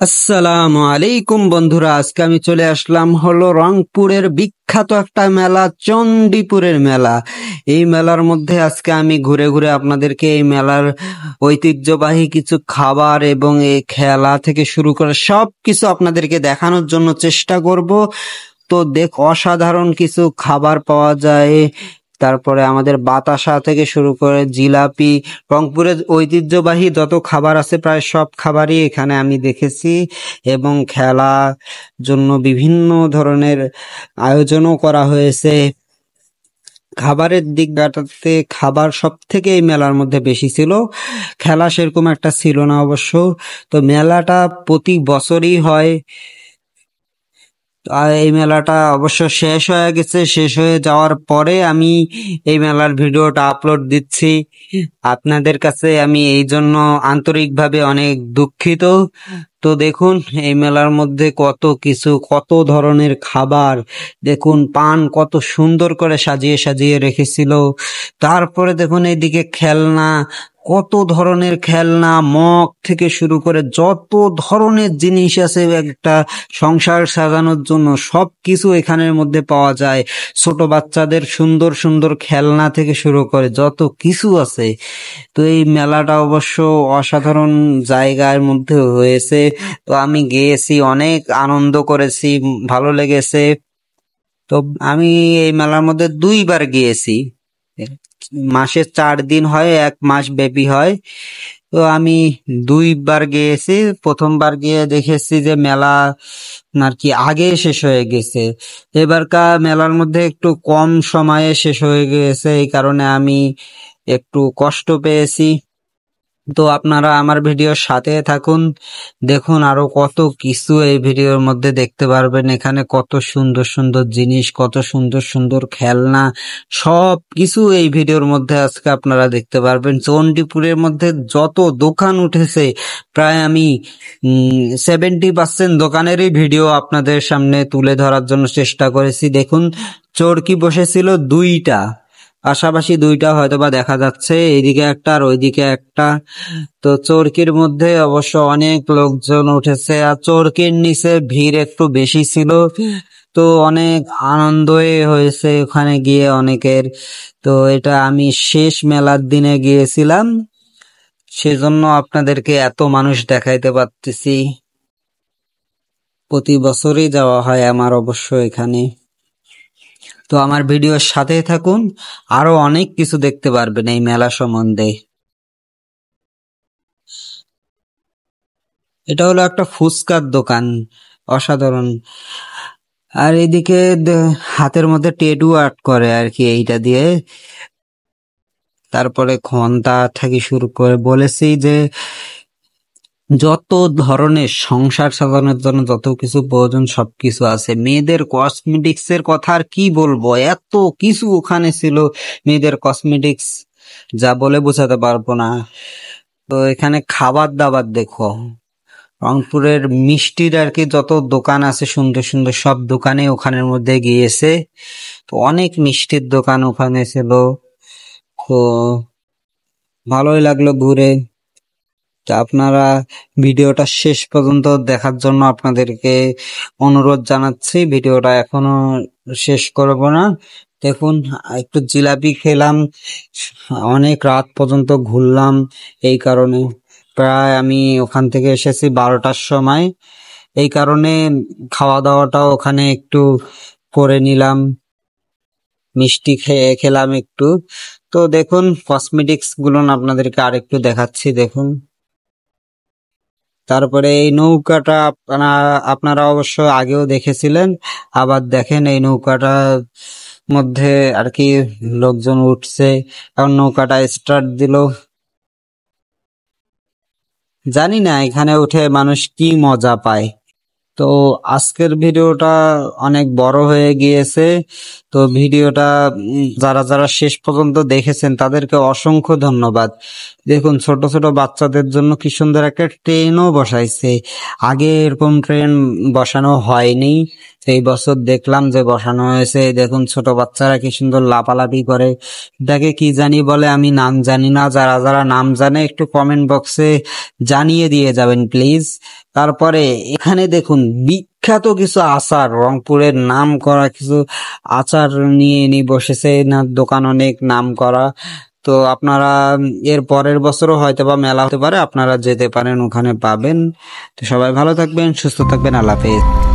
আসসালামু আলাইকুম বন্ধুরা, আজকে আমি চলে আসলাম হলো রংপুরের বিখ্যাত একটা মেলা, চণ্ডীপুরের মেলা। এই মেলার মধ্যে আজকে আমি ঘুরে ঘুরে আপনাদেরকে এই মেলার ঐতিহ্যবাহী কিছু খাবার এবং এই খেলা থেকে শুরু করে সবকিছু আপনাদেরকে দেখানোর জন্য চেষ্টা করব। তো অসাধারণ কিছু খাবার পাওয়া যায়, তারপরে আমাদের বাতাসা থেকে শুরু করে জিলাপি, রংপুরের ঐতিহ্যবাহী যত খাবার আছে প্রায় সব খাবারই এখানে আমি দেখেছি। এবং খেলা জন্য বিভিন্ন ধরনের আয়োজনও করা হয়েছে। খাবারের দিকটাতে খাবার সব থেকে এই মেলার মধ্যে বেশি ছিল, খেলা সেরকম একটা ছিল না অবশ্য। তো মেলাটা প্রতি বছরই হয়। আর এই মেলাটা অবশ্য শেষ হয়ে গেছে, শেষ হয়ে যাওয়ার পরে আমি এই মেলার ভিডিওটা আপলোড দিচ্ছি আপনাদের কাছে। আমি এই জন্য আন্তরিকভাবে অনেক দুঃখিত। তো দেখুন এই মেলার মধ্যে কত কিছু, কত ধরনের খাবার, দেখুন পান কত সুন্দর করে সাজিয়ে সাজিয়ে রেখেছিল। তারপরে দেখুন এইদিকে খেলনা, কত ধরনের খেলনা, মগ থেকে শুরু করে যত ধরনের জিনিস আছে একটা সংসার সাজানোর জন্য সবকিছু এখানের মধ্যে পাওয়া যায়। ছোট বাচ্চাদের সুন্দর সুন্দর খেলনা থেকে শুরু করে যত কিছু আছে। তো এই মেলাটা অবশ্য অসাধারণ জায়গার মধ্যে হয়েছে। তো আমি গিয়েছি, অনেক আনন্দ করেছি, ভালো লেগেছে। তো আমি এই মেলার মধ্যে 2বার গিয়েছি। মাসে 4 দিন হয়, 1 মাস ব্যাপী হয়। তো আমি 2বার গিয়েছি। প্রথমবার গিয়ে দেখেছি যে মেলা আর কি আগে শেষ হয়ে গেছে। এবারকার মেলার মধ্যে একটু কম সময়ে শেষ হয়ে গেছে, এই কারণে আমি একটু কষ্ট পেয়েছি। তো আপনারা আমার ভিডিওর সাথে থাকুন, দেখুন আরো কত কিছু এই ভিডিওর মধ্যে দেখতে পারবেন। এখানে কত সুন্দর সুন্দর জিনিস, কত সুন্দর সুন্দর খেলনা, সব কিছু এই ভিডিওর মধ্যে আজকে আপনারা দেখতে পারবেন। চণ্ডীপুরের মধ্যে যত দোকান উঠেছে প্রায় আমি 70% দোকানেরই ভিডিও আপনাদের সামনে তুলে ধরার জন্য চেষ্টা করেছি। দেখুন চরকি বসেছিল 2টা, পাশাপাশি 2টা হয়তোবা দেখা যাচ্ছে, এইদিকে একটা আর ওইদিকে একটা। তো চরকির মধ্যে অবশ্য অনেক লোকজন উঠেছে, আর চরকির নিচে ভিড় একটু বেশি ছিল। তো অনেক আনন্দই হয়েছে ওখানে গিয়ে অনেকের। তো এটা আমি শেষ মেলার দিনে গিয়েছিলাম, সেজন্য আপনাদেরকে এত মানুষ দেখাইতে পারতেছি। প্রতি বছরই যাওয়া হয় আমার অবশ্য এখানে। তো আমার ভিডিওর সাথেই থাকুন, আরো অনেক কিছু দেখতে পারবেন এই মেলা সম্বন্ধে। এটা হলো একটা ফুচকার দোকান, অসাধারণ। আর এদিকে হাতের মধ্যে টেটু আর্ট করে আর কি এইটা দিয়ে। তারপরে ঘন্টা থেকে শুরু করে বলেছি যে যত ধরনের সংসার সাজানোর জন্য যত কিছু প্রয়োজন সবকিছু আছে। মেয়েদের কসমেটিক্স এর কথা আর কি বলবো, এত কিছু ওখানে ছিল। মেয়েদের কসমেটিক্স যা বলে বোঝাতে পারবো না। তো এখানে খাবার দাবার দেখো, রংপুরের মিষ্টির আর কি যত দোকান আছে সুন্দর সুন্দর সব দোকানে ওখানের মধ্যে গিয়েছে। তো অনেক মিষ্টির দোকান ওখানে ছিল। তো ভালোই লাগলো ঘুরে। তো আপনারা ভিডিওটা শেষ পর্যন্ত দেখার জন্য আপনাদেরকে অনুরোধ জানাচ্ছি। ভিডিওটা এখনো শেষ করব না। দেখুন একটু জিলাপি খেলাম, অনেক রাত পর্যন্ত ঘুরলাম, এই কারণে প্রায় আমি ওখান থেকে এসেছি 12টার সময়। এই কারণে খাওয়া দাওয়াটাও ওখানে একটু করে নিলাম, মিষ্টি খেলাম একটু। তো দেখুন কসমেটিক্স গুলো আপনাদেরকে আরেকটু দেখাচ্ছি, দেখুন। তারপরে এই নৌকাটা আপনারা অবশ্য আগেও দেখেছিলেন, আবার দেখেন এই নৌকাটার মধ্যে আর কি লোকজন উঠছে। এখন নৌকাটা স্টার্ট দিল, জানি না এখানে উঠে মানুষ কি মজা পায়। তো আজকের ভিডিওটা অনেক বড় হয়ে গিয়েছে, তো ভিডিওটা যারা যারা শেষ পর্যন্ত দেখেছেন তাদেরকে অসংখ্য ধন্যবাদ। দেখুন ছোট ছোট বাচ্চাদের জন্য কি সুন্দর একটা ট্রেনও বসাইছে। আগে এরকম ট্রেন বসানো হয়নি, এই বছর দেখলাম যে বসানো হয়েছে। দেখুন ছোট বাচ্চারা কি সুন্দর লাফালাফি করে, এটাকে কি জানি বলে, আমি নাম জানি না। যারা যারা নাম জানে একটু কমেন্ট বক্সে জানিয়ে দিয়ে যাবেন প্লিজ। তারপরে এখানে দেখুন বিখ্যাত কিছু আচার, রংপুরের নাম করা কিছু আচার নিয়ে বসেছে না দোকান, অনেক নাম করা। তো আপনারা এর পরের বছরও হয়তো বা মেলা হতে পারে, আপনারা যেতে পারেন, ওখানে পাবেন। তো সবাই ভালো থাকবেন, সুস্থ থাকবেন, আল্লাহ হাফেজ।